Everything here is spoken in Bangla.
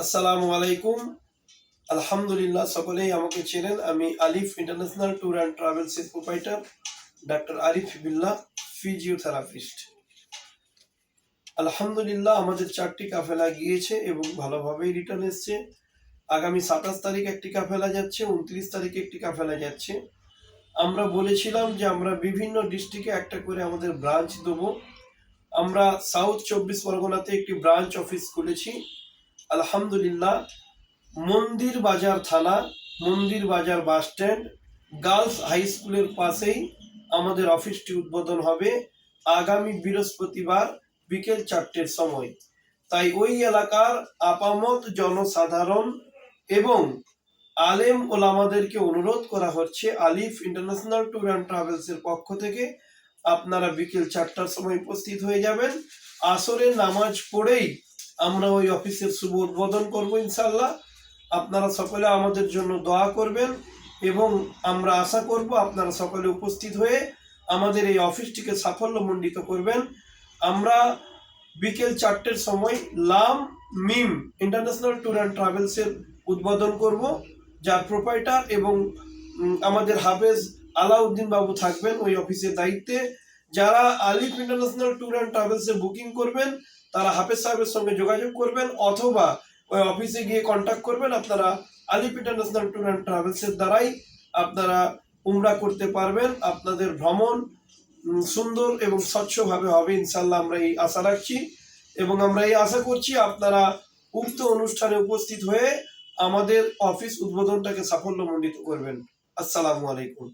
আসসালামু আলাইকুম। আলহামদুলিল্লাহ, সকলেই আমাকে চেনেন। আমি আলিফ ইন্টারন্যাশনাল ট্যুর অ্যান্ড ট্রাভেলসের proprietor doctor Arif Billah, physiotherapist. আলহামদুলিল্লাহ, আমাদের 4টি কাফেলা গিয়েছে এবং ভালোভাবেই রিটার্ন এসছে। আগামী 27 তারিখ একটি কাফেলা যাচ্ছে, 29 তারিখে একটি কাফেলা যাচ্ছে। আমরা বলেছিলাম যে আমরা বিভিন্ন ডিস্ট্রিক্টে একটা করে আমাদের ব্রাঞ্চ দেবো। আমরা সাউথ 24 পরগনাতে একটি ব্রাঞ্চ অফিস খুলেছি। আলহামদুলিল্লাহ, মন্দির বাজার থানা, মন্দির বাজার বাস স্ট্যান্ড, গার্লস হাই স্কুলের পাশেই আমাদের অফিসটি উদ্বোধন হবে আগামী বৃহস্পতিবার বিকেল 4টের সময়। তাই ওই এলাকার আপামত জনসাধারণ এবং আলেম ওলামাদেরকে অনুরোধ করা হচ্ছে আলিফ ইন্টারন্যাশনাল ট্যুর অ্যান্ড ট্রাভেলসের পক্ষ থেকে আপনারা বিকেল 4টার সময় উপস্থিত হয়ে যাবেন। আসরের নামাজ পড়েই আমরা ওই অফিসের শুভ উদ্বোধন করবো ইনশাল্লাহ। আপনারা সকলে আমাদের জন্য দোয়া করবেন এবং আমরা আশা করব আপনারা সকলে উপস্থিত হয়ে আমাদের এই অফিসটিকে সাফল্যমণ্ডিত করবেন। আমরা বিকেল 4টের সময় লাম মিম ইন্টারন্যাশনাল ট্যুর অ্যান্ড ট্রাভেলসের উদ্বোধন করব, যার প্রোপাইটার এবং আমাদের হাফেজ আলাউদ্দিন বাবু থাকবেন ওই অফিসের দায়িত্বে। যারা আলিফ ইন্টারন্যাশনাল ট্যুর অ্যান্ড ট্রাভেলসে বুকিং করবেন তারা হাফেজ সাহেবের সঙ্গে যোগাযোগ করবেন অথবা ওই অফিসে গিয়ে কন্ট্যাক্ট করবেন। আপনারা আলিফ ইন্টারন্যাশনাল ট্যুর অ্যান্ড ট্রাভেলসের দ্বারাই আপনারা উমরা করতে পারবেন। আপনাদের ভ্রমণ সুন্দর এবং স্বচ্ছভাবে হবে ইনশাল্লাহ, আমরা এই আশা রাখছি এবং আমরা এই আশা করছি আপনারা উক্ত অনুষ্ঠানে উপস্থিত হয়ে আমাদের অফিস উদ্বোধনটাকে সাফল্যমণ্ডিত করবেন। আসসালামু আলাইকুম।